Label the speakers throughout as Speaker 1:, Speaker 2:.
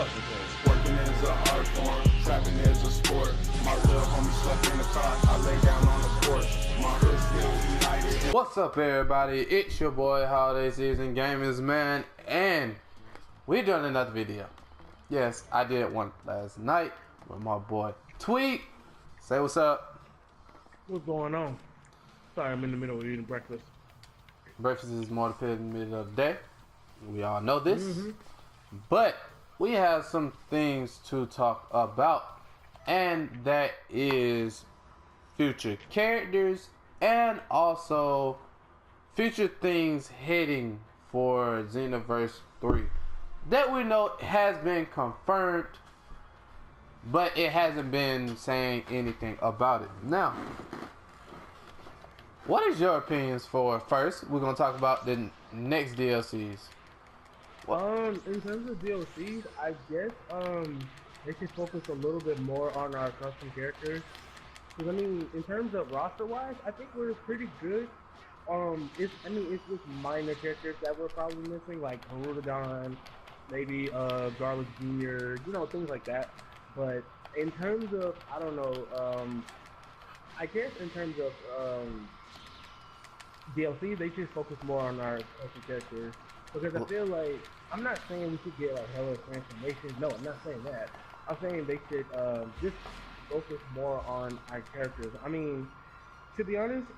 Speaker 1: up with this?
Speaker 2: Working is an art form, trapping is a sport. My little homie slept in the car, I lay down on the porch. My hood still united.
Speaker 3: What's up, everybody? It's your boy Holiday Season Gamers, man, and we're doing another video. Yes, I did one last night with my boy Tweet. Say what's up.
Speaker 1: What's going on? Sorry, I'm in the middle of eating breakfast.
Speaker 3: Breakfast is more the middle of the day. We all know this. But we have some things to talk about, and that is future characters and also future things heading for Xenoverse 3 that we know has been confirmed, but it hasn't been saying anything about it. Now, what is your opinions for, first, we're going to talk about the next DLCs.
Speaker 1: In terms of DLCs, I guess they should focus a little bit more on our custom characters. Because I mean, in terms of roster-wise, I think we're pretty good. It's just minor characters that we're probably missing, like Haruda, maybe Garlic Jr., you know, things like that. But in terms of, I don't know, I guess in terms of DLC, they should focus more on our custom characters. Because I feel like, I'm not saying we should get like hella transformations. No, I'm not saying that. I'm saying they should just focus more on our characters. I mean, to be honest,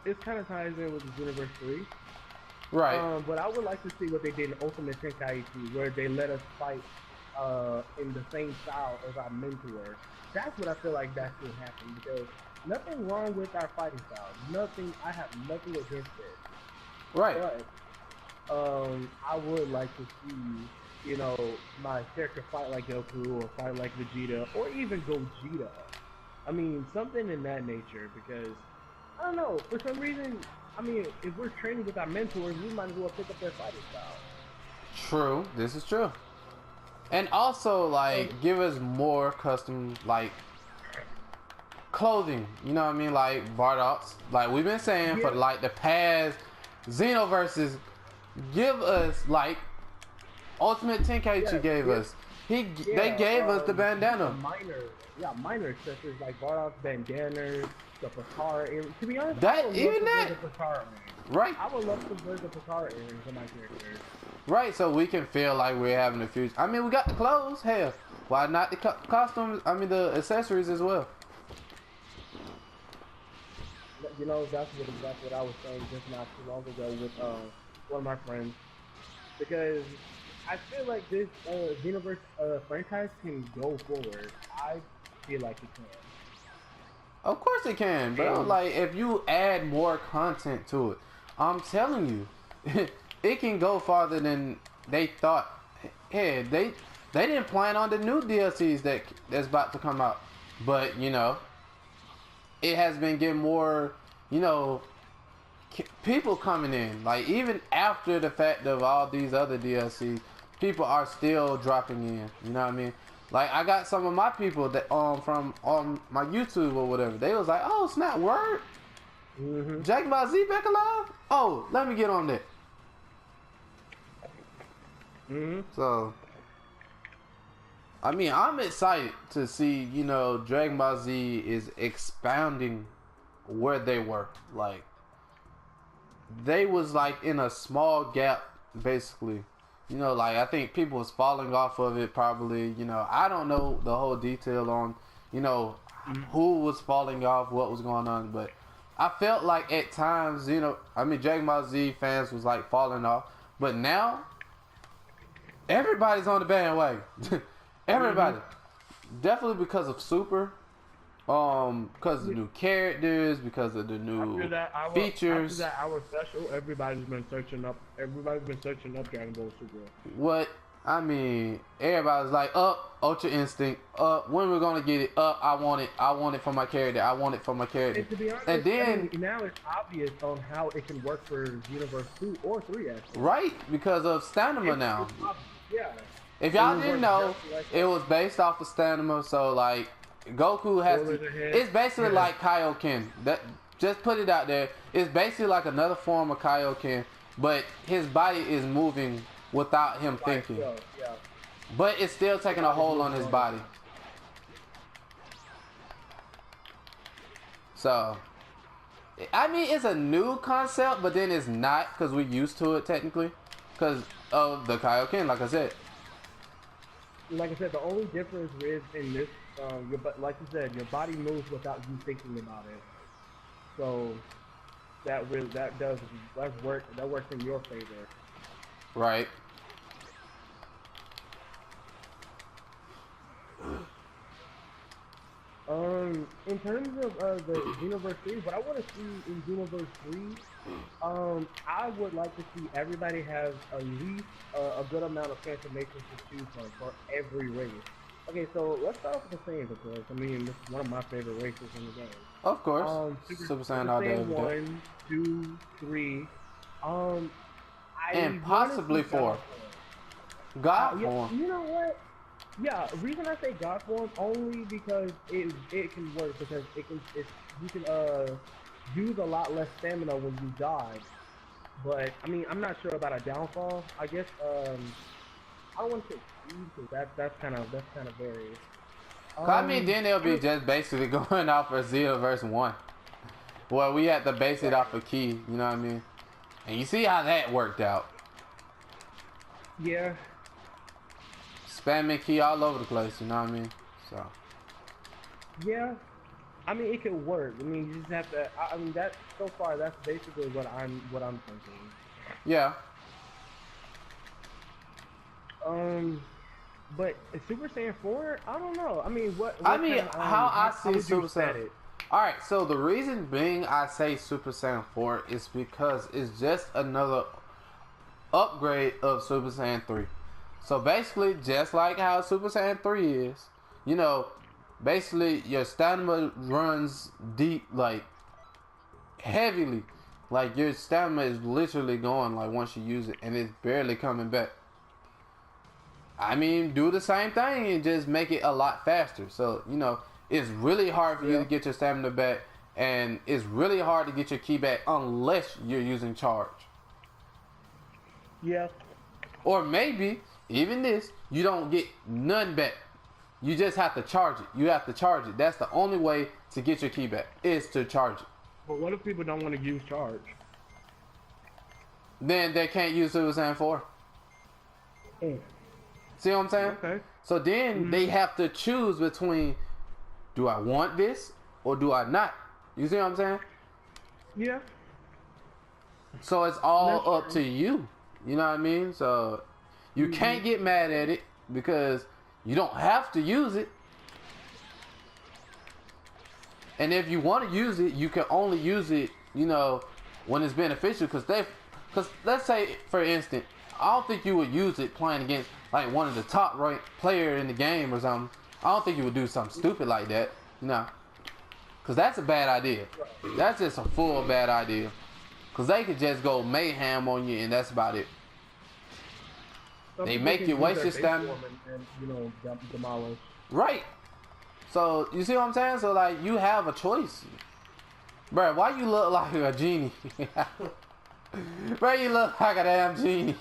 Speaker 1: it kind of ties in with the Xenoverse 3.
Speaker 3: Right.
Speaker 1: But I would like to see what they did in Ultimate Tenkaichi, where they let us fight in the same style as our mentor. That's what I feel like that should happen, because nothing wrong with our fighting style. Nothing, I have nothing against it.
Speaker 3: Right.
Speaker 1: But I would like to see, you know, my character fight like Goku or fight like Vegeta or even Gogeta. I mean, something in that nature, because, I don't know, for some reason, I mean, if we're training with our mentors, we might as well pick up their fighting style.
Speaker 3: True, this is true. And also, like, give us more custom, like, clothing, you know what I mean, like Bardock's. Like we've been saying for like the past Xenoverses, give us like Ultimate Tenkaichi gave us. They gave us the bandana.
Speaker 1: Minor accessories like Bardock's bandanas, the Patara earrings. To be honest,
Speaker 3: that
Speaker 1: I would
Speaker 3: even
Speaker 1: love
Speaker 3: that.
Speaker 1: to wear the Patara earrings.
Speaker 3: Right.
Speaker 1: I would love to wear the Patara earrings on my characters.
Speaker 3: Right, so we can feel like we're having a future. I mean, we got the clothes. Hell, why not the costumes? I mean, the accessories as well.
Speaker 1: You know, that's exactly what I was saying just not too long ago with one of my friends, because I feel like this Xenoverse franchise can go forward. I feel like it can.
Speaker 3: Of course it can, but like if you add more content to it, I'm telling you, it can go farther than they thought. Yeah, they didn't plan on the new DLCs that's about to come out, but you know, it has been getting more, you know, people coming in. Like even after the fact of all these other DLCs, people are still dropping in. You know what I mean? Like I got some of my people that from my YouTube or whatever. They was like, "Oh snap, word, Jack Ball Z back alive? Oh, let me get on that." So, I mean, I'm excited to see, you know, Dragon Ball Z is expounding where they were. Like, they was like in a small gap, basically. You know, like, I think people was falling off of it probably, you know. I don't know the whole detail on, you know, who was falling off, what was going on, but I felt like at times, you know, I mean, Dragon Ball Z fans was like falling off, but now, everybody's on the bandwagon. Everybody. Definitely because of Super. Because of the new characters, because of the new features.
Speaker 1: After that hour special, everybody's been searching up Dragon Ball Super.
Speaker 3: What? I mean, everybody's like, Ultra Instinct, when we're gonna get it? I want it for my character, I want it for my character.
Speaker 1: And to be honest,
Speaker 3: and then
Speaker 1: now it's obvious on how it can work for Xenoverse 2 or 3 actually.
Speaker 3: Right, because of stamina now.
Speaker 1: Yeah.
Speaker 3: If y'all didn't know, it was based off of stamina, so like Goku has to, it's basically like Kaioken. That just put it out there. It's basically like another form of Kaioken, but his body is moving without him thinking. but it's still taking a hold on his body. So, I mean, it's a new concept, but then it's not because we're used to it technically, because of the Kaioken, like I said.
Speaker 1: Like I said, the only difference is in this, like you said, your body moves without you thinking about it. So that works in your favor.
Speaker 3: Right.
Speaker 1: In terms of the Xenoverse 3, what I want to see in Xenoverse 3, I would like to see everybody have at least a good amount of transformations to choose from for every race. Okay, so let's start off with the Saiyans, of course. I mean, this is one of my favorite races in the game.
Speaker 3: Of course. Super Saiyan all day, every day.
Speaker 1: 1, 2, 3.
Speaker 3: And possibly 4. God form.
Speaker 1: You know what? Yeah, reason I say God form only because it can work because you can use a lot less stamina when you die. But I mean, I'm not sure about a downfall. I guess I don't want to say speed because that's kind of very.
Speaker 3: I mean, then they'll be just basically going off for Xenoverse 1. Well, we had to base it off of Ki, you know what I mean? And you see how that worked out.
Speaker 1: Yeah.
Speaker 3: Spamming Ki all over the place, you know what I mean? So.
Speaker 1: Yeah. I mean, it could work. I mean, you just have to. I mean, that so far, that's basically what I'm thinking.
Speaker 3: Yeah.
Speaker 1: But Super Saiyan 4, I don't know. I mean,
Speaker 3: how I see Super Saiyan. Alright, so the reason being I say Super Saiyan 4 is because it's just another upgrade of Super Saiyan 3. So basically, just like how Super Saiyan 3 is, you know, basically your stamina runs deep, like, heavily. Like, your stamina is literally going, like, once you use it, and it's barely coming back. I mean, do the same thing and just make it a lot faster. So, you know, it's really hard for you to get your stamina back, and it's really hard to get your ki back unless you're using charge.
Speaker 1: Yeah.
Speaker 3: Or maybe, even this, you don't get none back. You just have to charge it. You have to charge it. That's the only way to get your ki back, is to charge it.
Speaker 1: But what if people don't want to use charge?
Speaker 3: Then they can't use Super Saiyan 4. See what I'm saying?
Speaker 1: Okay.
Speaker 3: So then they have to choose between, do I want this or do I not? You see what I'm saying?
Speaker 1: Yeah.
Speaker 3: So it's all up to you. You know what I mean? So you can't get mad at it because you don't have to use it. And if you want to use it, you can only use it, you know, when it's beneficial. Because let's say, for instance, I don't think you would use it playing against like one of the top ranked player in the game or something. I don't think you would do something stupid like that, you know. Because that's a bad idea. That's just a full bad idea. Because they could just go mayhem on you and that's about it. They make you waste your stamina.
Speaker 1: And, you know, demolish.
Speaker 3: Right. So, you see what I'm saying? So, like, you have a choice. Bro, why you look like a genie? Bro, you look like a damn genie.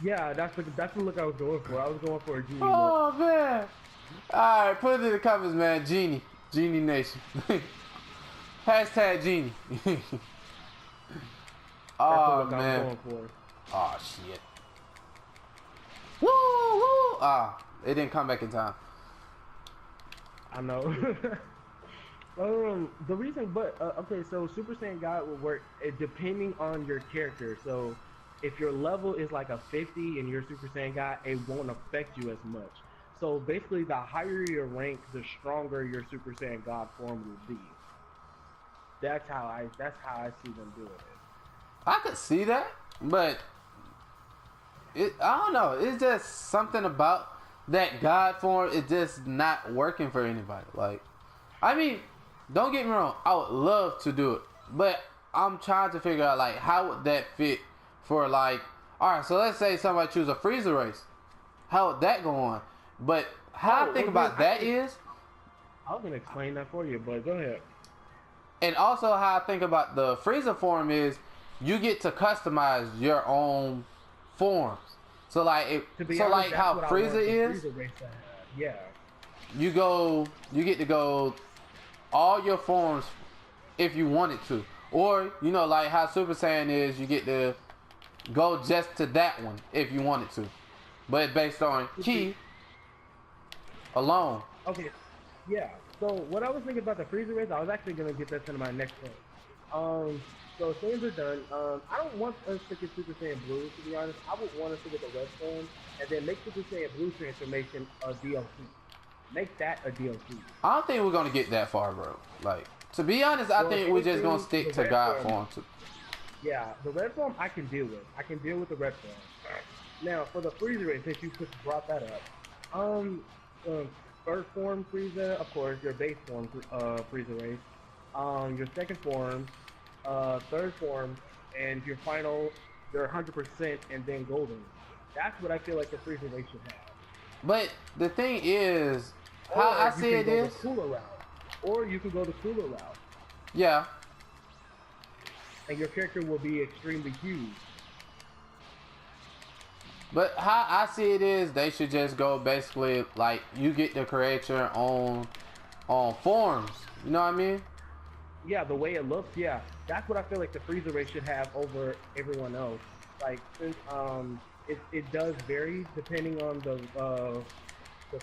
Speaker 1: Yeah, that's the look I was going for. I was going for a genie
Speaker 3: Oh,
Speaker 1: look.
Speaker 3: man. Alright, put it in the comments, man. Genie. Genie Nation. Hashtag Genie. Oh, man.
Speaker 1: Going for.
Speaker 3: Oh, shit. Woo, woo. Ah, it didn't come back in time.
Speaker 1: I know. The reason, okay, so Super Saiyan God will work depending on your character. So, if your level is like a 50 and you're Super Saiyan God, it won't affect you as much. So basically, the higher your rank, the stronger your Super Saiyan God form will be. That's how I see them doing it.
Speaker 3: I could see that, but I don't know. It's just something about that God form. It's just not working for anybody. Like, I mean, don't get me wrong. I would love to do it, but I'm trying to figure out like how would that fit for like. All right, so let's say somebody choose a Frieza race. How would that go on? But how I think about that is,
Speaker 1: I was gonna explain that for you, but go ahead.
Speaker 3: And also how I think about the Frieza form is, you get to customize your own forms. So like,
Speaker 1: To be
Speaker 3: so
Speaker 1: honest,
Speaker 3: like
Speaker 1: that's
Speaker 3: how
Speaker 1: what I
Speaker 3: Frieza
Speaker 1: want the
Speaker 3: is,
Speaker 1: Frieza race to have. Yeah.
Speaker 3: you get to go all your forms if you wanted to, or you know like how Super Saiyan is, you get to go just to that one if you wanted to, but it's based on ki alone.
Speaker 1: Okay. Yeah. So what I was thinking about the Freezer race, I was actually gonna get that to my next point. So things are done. I don't want us to get Super Saiyan Blue, to be honest. I would want us to get the red form and then make Super Saiyan Blue transformation a DLC. Make that a DLC.
Speaker 3: I don't think we're gonna get that far, bro. Like, to be honest, I think we're just gonna stick to God form too.
Speaker 1: Yeah, the red form I can deal with. I can deal with the red form. Now for the Freezer race, since you brought that up, first form Frieza, of course, your base form Frieza race. Your second form, third form, and your final, your 100%, and then golden. That's what I feel like the Frieza race should have.
Speaker 3: But the thing is, how I see it is,
Speaker 1: cooler route, or you can go the cooler route.
Speaker 3: Yeah.
Speaker 1: And your character will be extremely huge.
Speaker 3: But how I see it is, they should just go basically like you get to create your own forms. You know what I mean?
Speaker 1: Yeah, the way it looks, yeah. That's what I feel like the Frieza race should have over everyone else. Like, since it does vary depending on the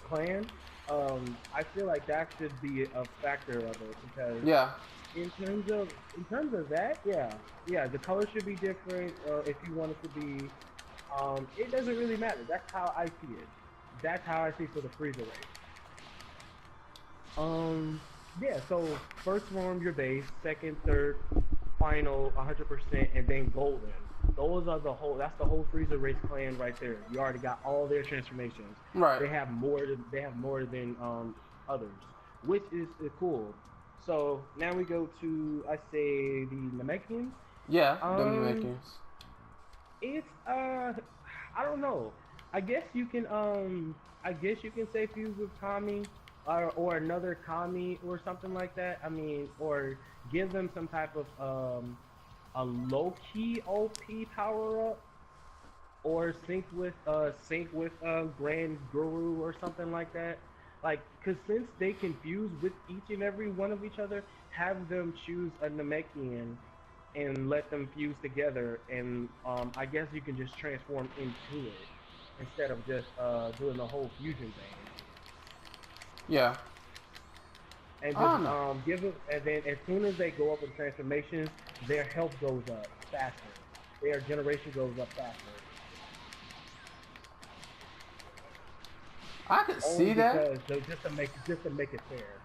Speaker 1: clan. I feel like that should be a factor of it because
Speaker 3: yeah.
Speaker 1: In terms of that, yeah, the color should be different. If you want it to be, it doesn't really matter. That's how I see it. That's how I see for the Frieza race. Yeah. So first form your base, second, third, final, 100%, and then golden. Those are the whole. That's the whole Frieza race clan right there. You already got all their transformations.
Speaker 3: Right.
Speaker 1: They have more than others, which is cool. So now we go to I say the Namekians.
Speaker 3: Yeah, the Namekians.
Speaker 1: It's I don't know. I guess you can say fuse with Kami or another Kami or something like that. I mean, or give them some type of a low-key OP power-up, or sync with Grand Guru or something like that. Like, cause since they can fuse with each and every one of each other, have them choose a Namekian and let them fuse together, and I guess you can just transform into it instead of just doing the whole fusion thing.
Speaker 3: Yeah.
Speaker 1: And just give it, and then as soon as they go up in transformations, their health goes up faster. Their generation goes up faster.
Speaker 3: I could see that.
Speaker 1: Just to make it fair.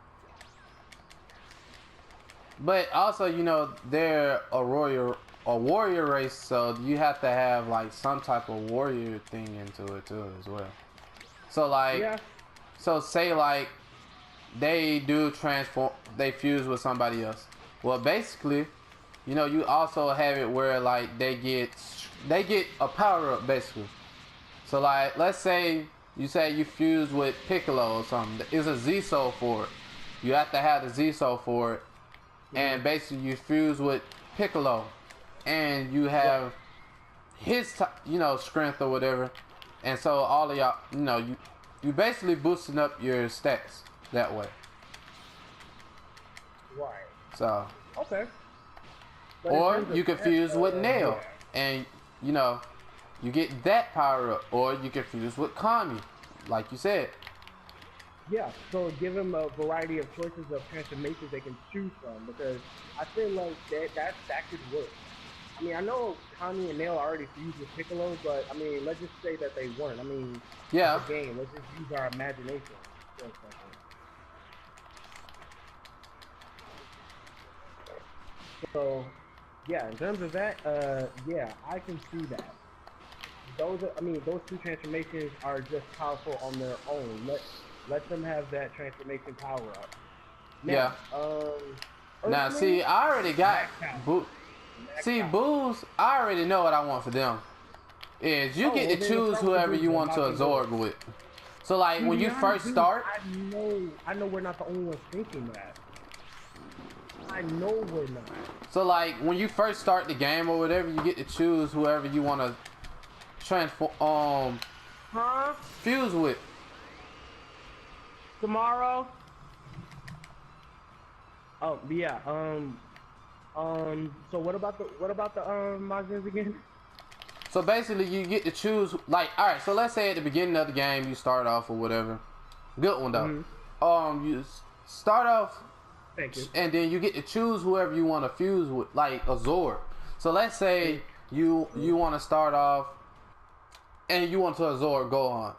Speaker 3: But also, you know, they're a warrior race, so you have to have like some type of warrior thing into it too as well. So like, yeah. So say like they do transform, they fuse with somebody else. Well, basically, you know, you also have it where like they get a power up basically. So like, let's say you fuse with Piccolo or something. It's a Z Soul for it. You have to have the Z Soul for it. And basically you fuse with Piccolo and you have his strength or whatever, and so all of y'all, you basically boosting up your stats that way.
Speaker 1: Right.
Speaker 3: So
Speaker 1: okay. But
Speaker 3: or you can fuse with Nail and you get that power up, or you can fuse with Kami like you said.
Speaker 1: Yeah, so give them a variety of choices of transformations they can choose from, because I feel like that could work. I mean, I know Kami and Nail already fused with Piccolo, but I mean, let's just say that they weren't. I mean,
Speaker 3: yeah.
Speaker 1: It's a game. Let's just use our imagination for a second. So, yeah, in terms of that, yeah, I can see that. Those two transformations are just powerful on their own. Let them have that transformation power up. Now,
Speaker 3: yeah. Now, see, I already got Boos. I already know what I want for them. Is you get to choose whoever you want to absorb with. So, like, when you first start,
Speaker 1: I know we're not the only ones thinking that. I know we're not.
Speaker 3: So, like, when you first start the game or whatever, you get to choose whoever you want to transform
Speaker 1: Huh?
Speaker 3: fuse with?
Speaker 1: Tomorrow? Oh yeah. So what about the Majins again?
Speaker 3: So basically, you get to choose. Like, all right. So let's say at the beginning of the game, you start off or whatever. Good one though. You start off,
Speaker 1: Thank you.
Speaker 3: and then you get to choose whoever you want to fuse with, like a Zord. So let's say you want to start off, and you want to absorb Gohan.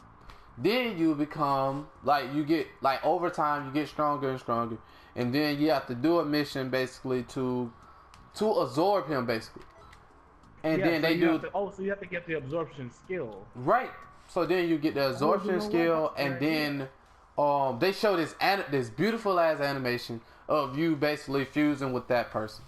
Speaker 3: Then you become like you get like over time you get stronger and stronger, and then you have to do a mission basically to absorb him basically. And then they do.
Speaker 1: So you have to get the absorption skill.
Speaker 3: Right. So then you get the absorption skill, and then they show this beautiful ass animation of you basically fusing with that person.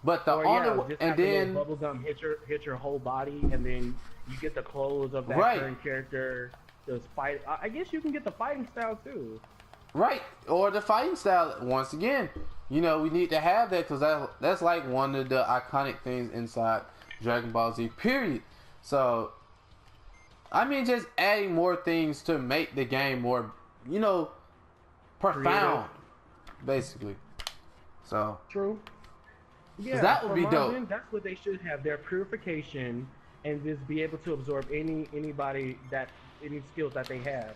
Speaker 3: But the only and then
Speaker 1: bubblegum hit your whole body, and then you get the clothes of that current character. The fight. I guess you can get the fighting style too.
Speaker 3: Right, or the fighting style. Once again, you know we need to have that because that's like one of the iconic things inside Dragon Ball Z. Period. So, I mean, just adding more things to make the game more, you know, profound, basically. So
Speaker 1: true. Yeah,
Speaker 3: that would be dope.
Speaker 1: That's what they should have. Their purification and just be able to absorb any skills that they have.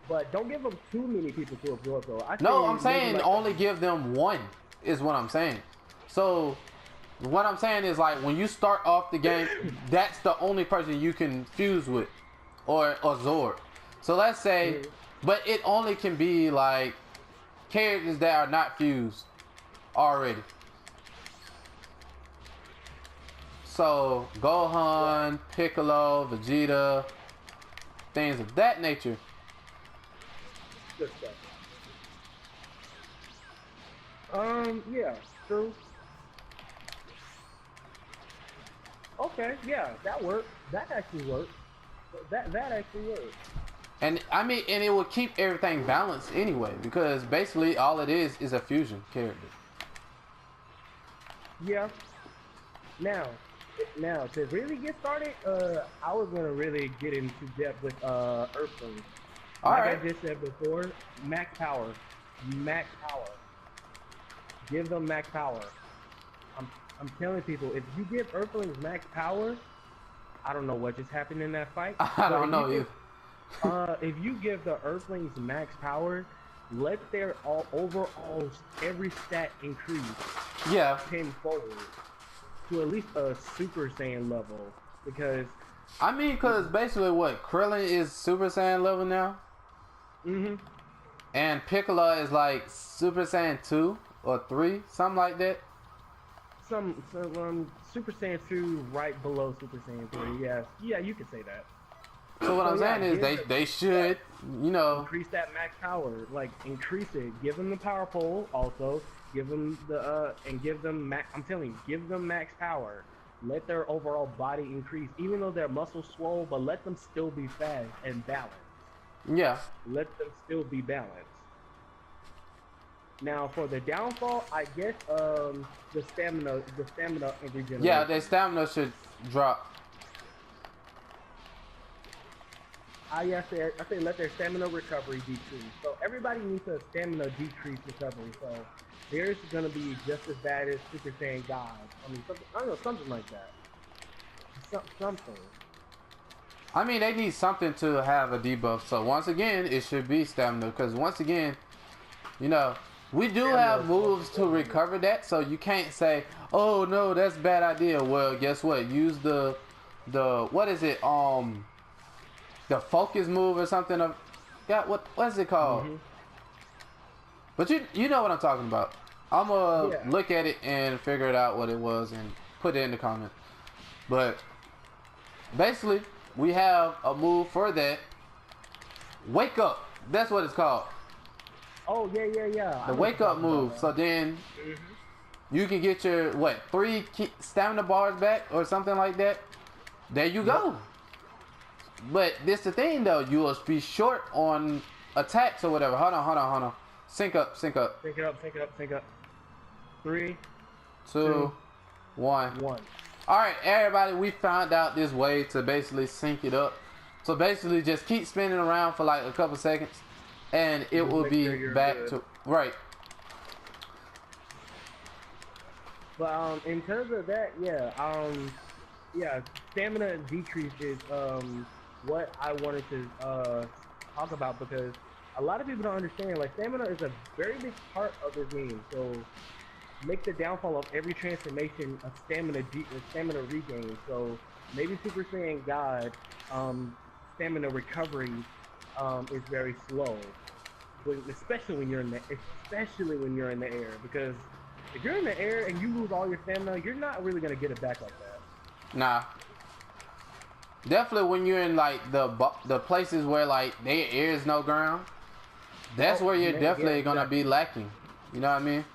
Speaker 1: But don't give them too many people to absorb though.
Speaker 3: I'm saying only give them one is what I'm saying. So what I'm saying is like when you start off the game, that's the only person you can fuse with or absorb. So let's say, but it only can be like characters that are not fused already. So Gohan, Piccolo, Vegeta, things of that nature.
Speaker 1: Good stuff. Yeah, true. Okay, yeah, that worked. That actually worked. That actually worked.
Speaker 3: And I mean, and it will keep everything balanced anyway, because basically all it is a fusion character.
Speaker 1: Yeah. Now, to really get started, I was gonna really get into depth with Earthlings. I just said before, max power. Give them max power. I'm telling people, if you give Earthlings max power, I don't know what just happened in that fight.
Speaker 3: I don't know either.
Speaker 1: If you give the Earthlings max power, let their overall every stat increase.
Speaker 3: Yeah.
Speaker 1: Tenfold to at least a Super Saiyan level, because
Speaker 3: I mean, because basically what Krillin is Super Saiyan level now. And Piccolo is like Super Saiyan 2 or 3, something like that.
Speaker 1: Some Super Saiyan 2 right below Super Saiyan 3. Yeah, you could say that.
Speaker 3: So what I'm saying is they should, you know,
Speaker 1: increase that max power, like increase it. Give them the power pole also. Give them the and give them max. I'm telling you, give them max power. Let their overall body increase, even though their muscles swole, but let them still be fast and balanced.
Speaker 3: Yeah.
Speaker 1: Let them still be balanced. Now for the downfall, I guess the stamina regeneration.
Speaker 3: Yeah, their stamina should drop.
Speaker 1: I say let their stamina recovery decrease. So everybody needs a stamina decrease recovery. So theirs is gonna be just as bad as Super Saiyan God. I mean, I don't know, something like that. Something.
Speaker 3: I mean, they need something to have a debuff. So once again, it should be stamina, because once again, you know, we do have moves to recover that. So you can't say, "Oh no, that's a bad idea." Well, guess what? Use the what is it? The focus move or something of, what's it called? But you know what I'm talking about. I'm gonna look at it and figure it out what it was and put it in the comments. But basically, we have a move for that. Wake up. That's what it's called.
Speaker 1: Oh yeah.
Speaker 3: The wake up move. So then you can get your 3 stamina bars back or something like that. There you go. But this the thing though, you will be short on attacks or whatever. Hold on. Sync up.
Speaker 1: Sync it up. 3,
Speaker 3: 2, 1. All right, everybody, we found out this way to basically sync it up. So basically, just keep spinning around for like a couple seconds, and it
Speaker 1: Just
Speaker 3: will
Speaker 1: make
Speaker 3: be
Speaker 1: sure you're
Speaker 3: back
Speaker 1: good.
Speaker 3: to right.
Speaker 1: But in terms of that, yeah, stamina decrease is what I wanted to talk about, because a lot of people don't understand, like, stamina is a very big part of this game. So make the downfall of every transformation a stamina regain. So maybe Super Saiyan God, stamina recovery is very slow, especially when you're in the air, because if you're in the air and you lose all your stamina, you're not really gonna get it back like that.
Speaker 3: Nah. Definitely when you're in like the places where like there is no ground, that's where you're definitely gonna be lacking. You know what I mean?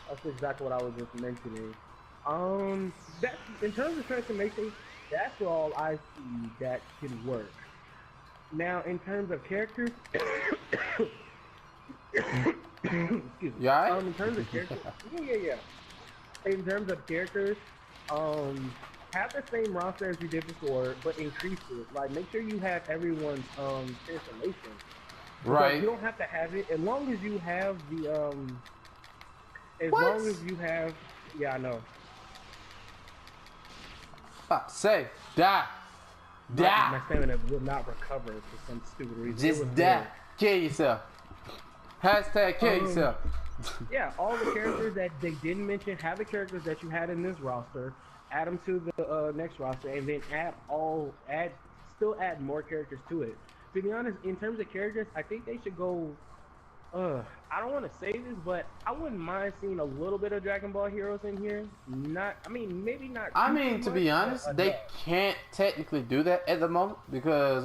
Speaker 1: That's exactly what I was just mentioning. That in terms of transformation, that's all I see that can work. Now, in terms of characters, excuse me.
Speaker 3: You all right?
Speaker 1: In terms of characters, yeah. In terms of characters, have the same roster as you did before, but increase it. Like, make sure you have everyone's transformation.
Speaker 3: Right.
Speaker 1: You don't have to have it as long as you have the
Speaker 3: What?
Speaker 1: Yeah, I know.
Speaker 3: Say die.
Speaker 1: My
Speaker 3: Die.
Speaker 1: stamina will not recover for some stupid reason. It was
Speaker 3: Just die.
Speaker 1: there.
Speaker 3: Kill yourself. Hashtag kill yourself.
Speaker 1: Yeah, all the characters that they didn't mention, have the characters that you had in this roster, add them to the next roster, and then still add more characters to it. To be honest, in terms of characters, I think they should go. I don't want to say this, but I wouldn't mind seeing a little bit of Dragon Ball Heroes in here. Maybe not.
Speaker 3: I mean, to be honest, they can't technically do that at the moment because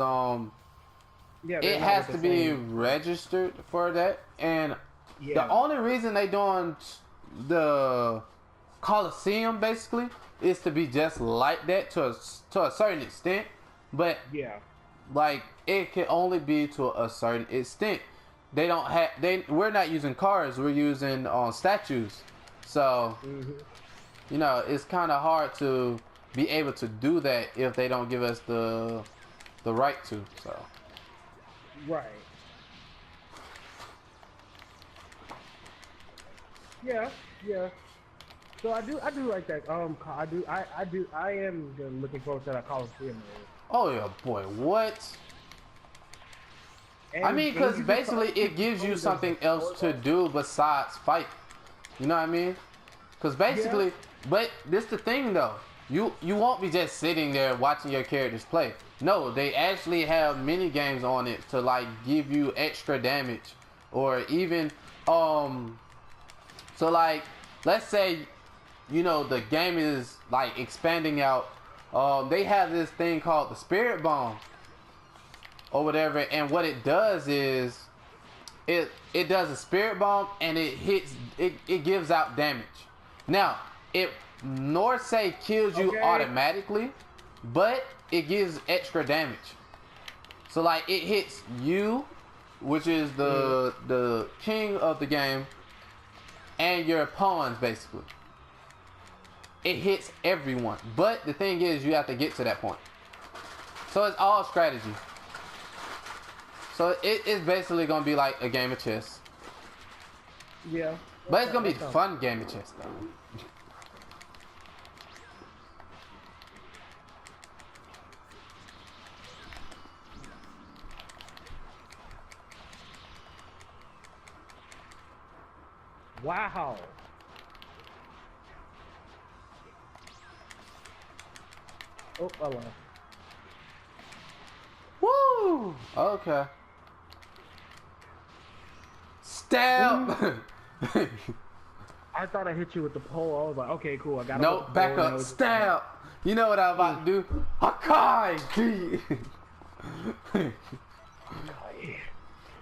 Speaker 3: it has to be registered for that, and the only reason they doing the Coliseum basically is to be just like that to a certain extent, but like it can only be to a certain extent. They don't have we're not using cars, we're using statues, so you know it's kind of hard to be able to do that if they don't give us the right to. So
Speaker 1: right. Yeah. So I do like that. I am looking forward to that Coliseum.
Speaker 3: oh yeah, boy, what? I mean, because basically it gives you something else to do besides fight. You know what I mean? Because basically, but this the thing though. You won't be just sitting there watching your characters play. No, they actually have mini games on it to like give you extra damage, or even so like let's say the game is like expanding out. They have this thing called the Spirit Bomb or whatever, and what it does is it does a Spirit Bomb and it gives out damage. Now it nor say kills you automatically, but it gives extra damage. So like it hits you, which is the king of the game, and your pawns basically. It hits everyone, but the thing is you have to get to that point. So it's all strategy. So it's basically gonna be like a game of chess.
Speaker 1: Yeah.
Speaker 3: But it's gonna be a fun game of chess though.
Speaker 1: Wow. Oh, hello.
Speaker 3: Woo! Okay. Stab!
Speaker 1: I thought I hit you with the pole. I was like, okay, cool. I got
Speaker 3: Nope, back up. Stab! You know what I'm about to do? Hakai!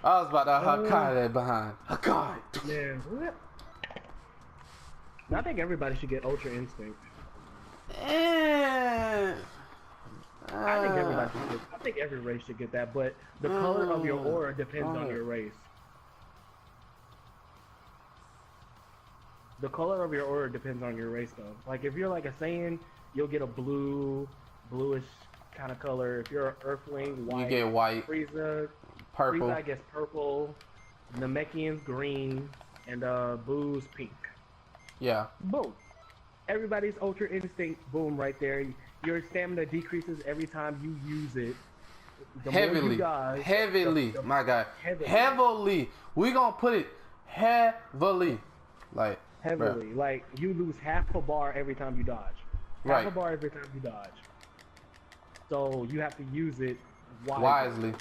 Speaker 3: I was about to Hakai that behind. Hakai!
Speaker 1: Man, what? I think everybody should get Ultra Instinct. I think everybody should get. I think every race should get that, but the color of your aura depends on your race. the color of your aura depends on your race though. Like if you're like a Saiyan, you'll get a bluish kind of color. If you're an Earthling, white.
Speaker 3: You get white,
Speaker 1: Frieza,
Speaker 3: purple.
Speaker 1: Frieza, I guess purple. Namekian's green, and Boo's pink.
Speaker 3: Yeah.
Speaker 1: Boom. Everybody's Ultra Instinct. Boom, right there. Your stamina decreases every time you use it. The more
Speaker 3: Heavily,
Speaker 1: you dodge,
Speaker 3: heavily, my guy, heavily. We gonna put it heavily, like
Speaker 1: heavily.
Speaker 3: bruh.
Speaker 1: Like you lose half a bar every time you dodge. Half
Speaker 3: Right.
Speaker 1: a bar every time you dodge. So you have to use it
Speaker 3: wisely.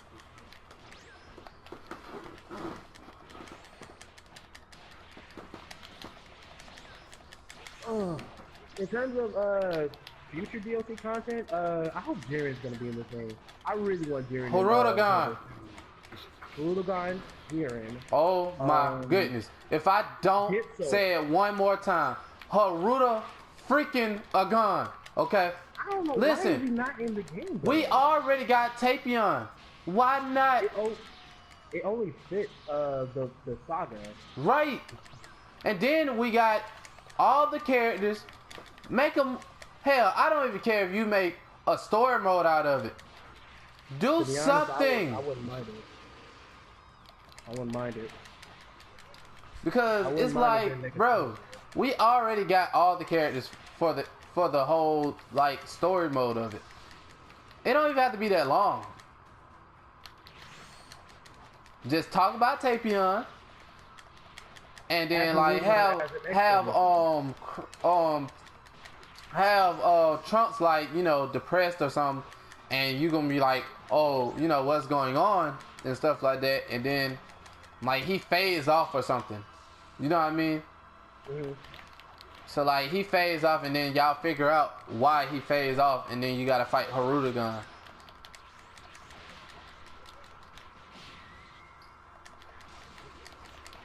Speaker 1: In terms of future DLC content, I hope Jiren's gonna be in this game. I really want Jiren.
Speaker 3: Hirudegarn.
Speaker 1: Hirudegarn, Jiren.
Speaker 3: Oh my goodness! If I don't
Speaker 1: Hitso.
Speaker 3: say it one more time, Haruda freaking a gun. Okay.
Speaker 1: I don't know
Speaker 3: Listen,
Speaker 1: why is he not in the game. Though?
Speaker 3: we already got Tapion. Why not?
Speaker 1: It only fits the saga.
Speaker 3: Right. And then we got all the characters. Make them. Hell, I don't even care if you make a story mode out of it. Do
Speaker 1: To be honest,
Speaker 3: something.
Speaker 1: I wouldn't mind it. I wouldn't mind it.
Speaker 3: Because
Speaker 1: wouldn't
Speaker 3: it's
Speaker 1: mind if they
Speaker 3: like,
Speaker 1: make a
Speaker 3: bro, we already got all the characters for the whole like story mode of it. It don't even have to be that long. Just talk about Tapion, and then like have Trunks like, you know, depressed or something, and you gonna be like, oh, you know what's going on and stuff like that, and then like he fades off or something. You know what I mean?
Speaker 1: Mm-hmm.
Speaker 3: So like he fades off, and then y'all figure out why he fades off, and then you gotta fight Hirudegarn.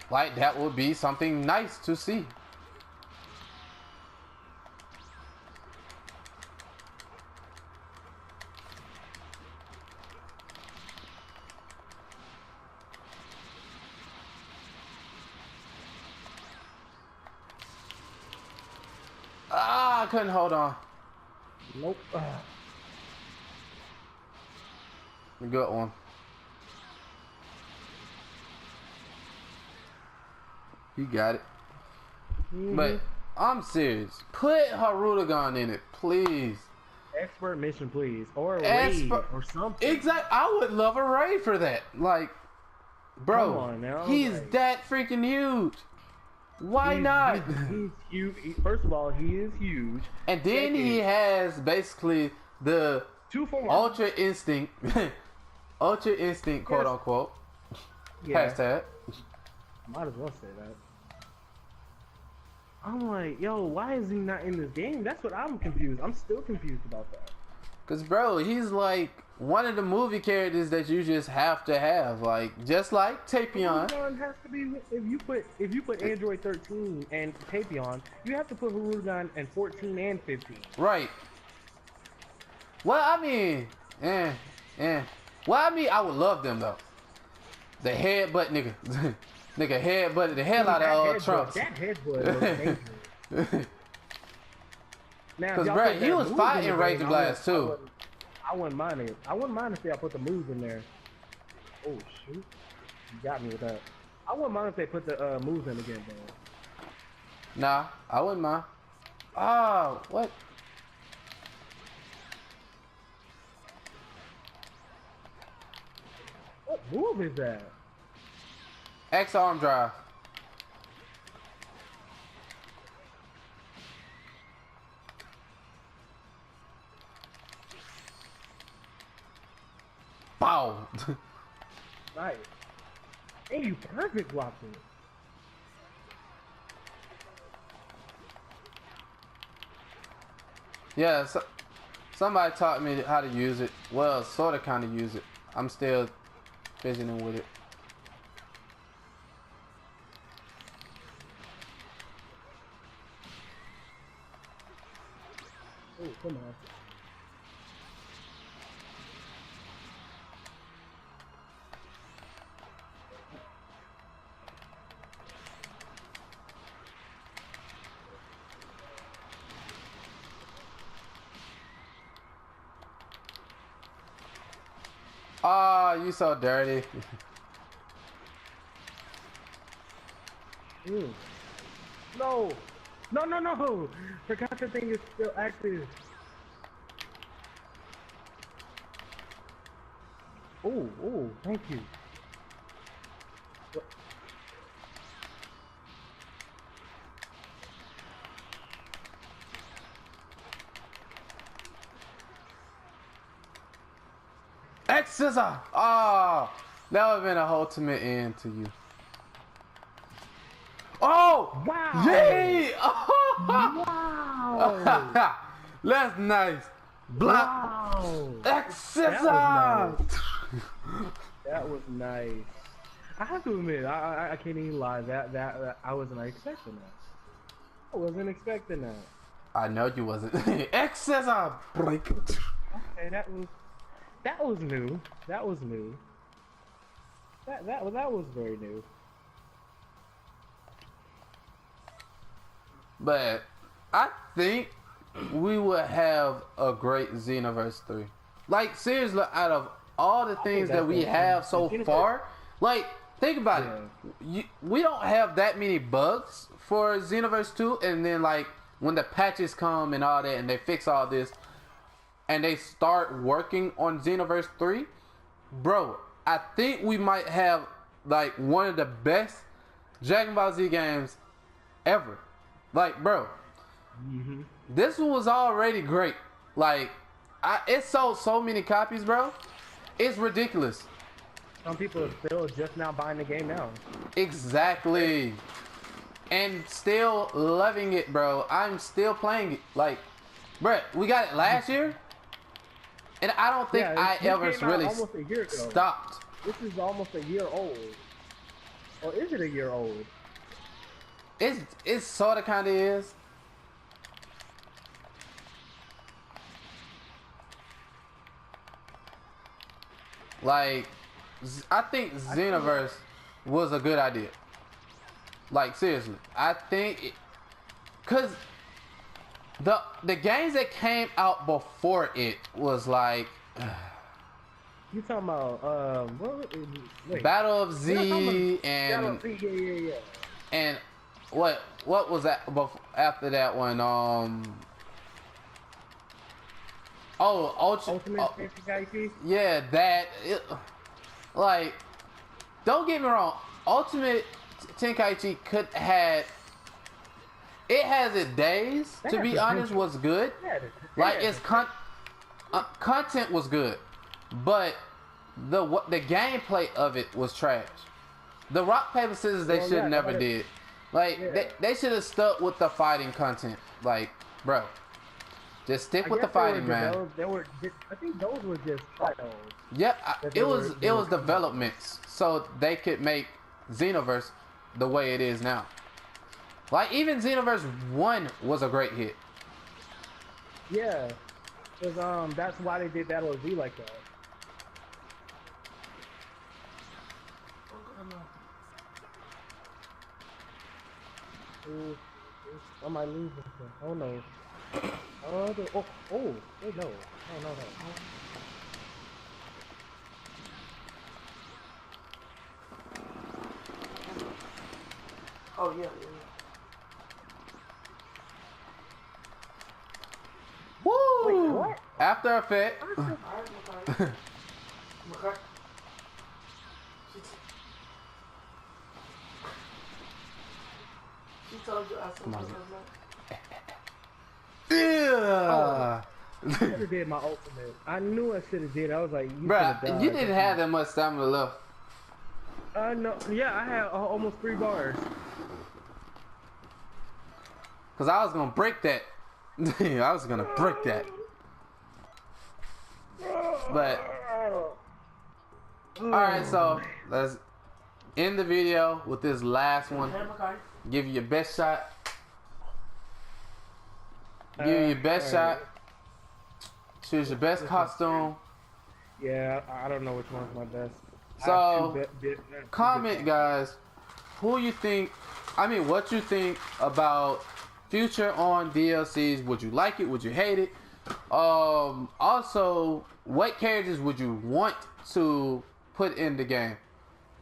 Speaker 3: Like that would be something nice to see. Ah, I couldn't hold on.
Speaker 1: Nope.
Speaker 3: Good one. You got it. But I'm serious. Put Hirudegarn in it, please.
Speaker 1: Expert mission, please, or a raid or something.
Speaker 3: Exactly. I would love a raid for that. Like, bro,
Speaker 1: Come on now,
Speaker 3: he's
Speaker 1: like,
Speaker 3: that freaking huge. Why not?
Speaker 1: He's huge. First of all, he is huge.
Speaker 3: And then he has basically the
Speaker 1: 2-for-1.
Speaker 3: Ultra Instinct, Ultra Instinct, quote unquote.
Speaker 1: Yeah.
Speaker 3: Hashtag.
Speaker 1: Might as well say that. I'm like, yo, why is he not in this game? That's what I'm confused. I'm still confused about that.
Speaker 3: Cause bro, he's like one of the movie characters that you just have to have, like just like Tapion.
Speaker 1: Hirudegarn has to be. If you put Android 13 and Tapion, you have to put Hirudegarn and 14 and 15.
Speaker 3: Right. Well, I mean, Well, I mean, I would love them though. The headbutt nigga, nigga headbutted the hell out of Trunks.
Speaker 1: That headbutt was dangerous. Now,
Speaker 3: Cause bro, he was fighting Raging Blast too.
Speaker 1: I wouldn't mind it. I wouldn't mind if I put the moves in there. Oh shoot, you got me with that. I wouldn't mind if they put the moves in again, though.
Speaker 3: Nah, I wouldn't mind. Oh, what?
Speaker 1: What move is that?
Speaker 3: X arm drive. Bow.
Speaker 1: Nice. Hey, you perfect blocked it.
Speaker 3: Yeah, so, somebody taught me how to use it. Well, sort of kind of use it. I'm still fidgeting with it.
Speaker 1: Oh, come on.
Speaker 3: Oh, you so dirty.
Speaker 1: No! No, no, no! Forgot the thing is still active. Oh, oh, thank you.
Speaker 3: X scissor! Oh, that would have been a ultimate end to you. Oh!
Speaker 1: Wow!
Speaker 3: Yay!
Speaker 1: Wow!
Speaker 3: That's nice. Block.
Speaker 1: Wow!
Speaker 3: X scissor!
Speaker 1: That was nice. I have to admit, I can't even lie. That I wasn't expecting that. I wasn't expecting that.
Speaker 3: I know you wasn't. X scissor! Break.
Speaker 1: Okay, that was new. That was new. That was very new.
Speaker 3: But I think we would have a great Xenoverse 3. Like, seriously, out of all the things that we have so far, like, think about it. We don't have that many bugs for Xenoverse 2, and then, like, when the patches come and all that, and they fix all this, and they start working on Xenoverse 3, bro, I think we might have, like, one of the best Dragon Ball Z games ever. Like, bro, this one was already great. Like, it sold so many copies, bro. It's ridiculous.
Speaker 1: Some people are still just now buying the game now.
Speaker 3: Exactly. And still loving it, bro. I'm still playing it. Like, bro, we got it last year. And I don't think I ever really
Speaker 1: almost a year ago.
Speaker 3: stopped.
Speaker 1: This is almost a year old. Or is it a year old?
Speaker 3: It sort of kind of is. Like, I think Xenoverse was a good idea. Like, seriously, I think cause the games that came out before it was like
Speaker 1: You talking about wait.
Speaker 3: Battle of Z and
Speaker 1: Battle of Z, yeah.
Speaker 3: and what was that after that one?
Speaker 1: Ultimate Tenkaichi?
Speaker 3: Yeah, like, don't get me wrong, Ultimate Tenkaichi it has its days, to be honest, was good. Like, its content was good, but the gameplay of it was trash. The rock paper scissors they should never did. Like, they should have stuck with the fighting content. Like, bro, just stick with the fighting, man.
Speaker 1: I think those were just trials.
Speaker 3: Yeah, it was developments so they could make Xenoverse the way it is now. Like, even Xenoverse 1 was a great hit.
Speaker 1: Yeah, because that's why they did Battle of Z like that. I might lose this one. Oh no. Wait, no. No. Oh yeah.
Speaker 3: Woo!
Speaker 1: Wait, what?
Speaker 3: After Effect.
Speaker 4: She told you I said
Speaker 3: Yeah.
Speaker 1: I should have did my ultimate. I knew I should have did. I was like,
Speaker 3: Bruh, you didn't have that much stamina left.
Speaker 1: No. Yeah, I had almost 3 bars.
Speaker 3: Cause I was gonna break that. I was gonna break that. But alright, so let's end the video with this last one. Give you your best shot. Give you your best shot. Choose your best costume.
Speaker 1: Yeah, I don't know which one's my best.
Speaker 3: So comment, guys, what you think about future on DLCs. Would you like it? Would you hate it? Also, what characters would you want to put in the game?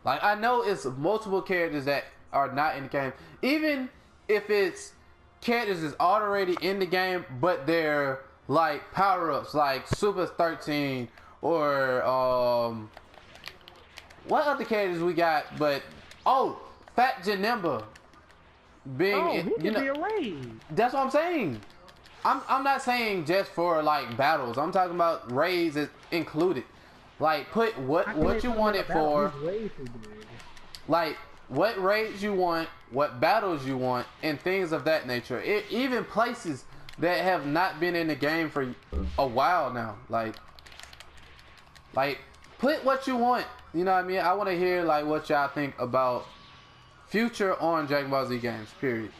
Speaker 3: Like, I know it's multiple characters that are not in the game. Even if it's characters that's already in the game, but they're like power-ups, like Super 13 or what other characters we got? But Fat Janemba being,
Speaker 1: He could be a raid.
Speaker 3: that's what I'm saying. I'm not saying just for like battles. I'm talking about raids is included. Like put what you want it for. Like what raids you want, what battles you want, and things of that nature. Even places that have not been in the game for a while now. Like put what you want. You know what I mean? I want to hear like what y'all think about future on Dragon Ball Z games. Period.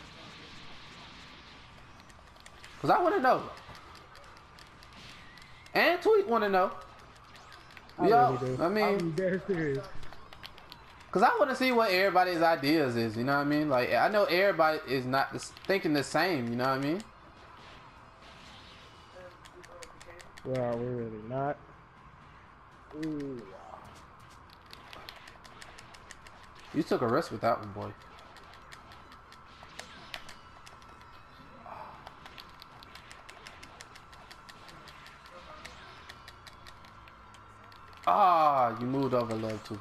Speaker 3: Cause I want to know. And Tweet want to know. Yo, I mean,
Speaker 1: I'm dead serious.
Speaker 3: Cause I want to see what everybody's ideas is. You know what I mean? Like I know everybody is not thinking the same. You know what I mean?
Speaker 1: Well, we're really not. Ooh.
Speaker 3: You took a risk with that one, boy. Ah, you moved over a little too.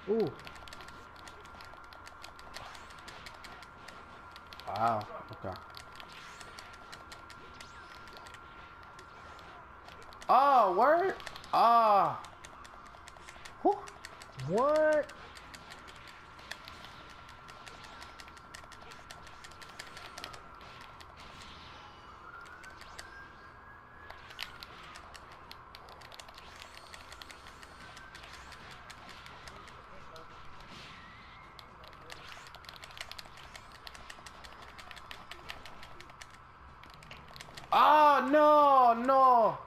Speaker 1: Ooh.
Speaker 3: Wow. Okay. Oh, word. Ah.
Speaker 1: What?
Speaker 3: Oh, no.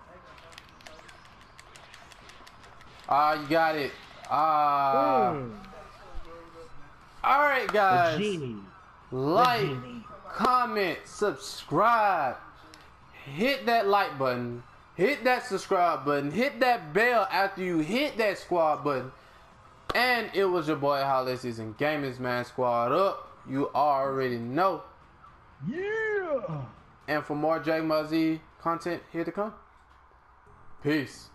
Speaker 3: Ah, you got it. Ah. All right, guys. Like, comment, subscribe. Hit that like button. Hit that subscribe button. Hit that bell after you hit that squad button. And it was your boy Holiday Season Gamers, man. Squad up. You already know.
Speaker 1: Yeah.
Speaker 3: And for more Dragon Ball Z content, here to come. Peace.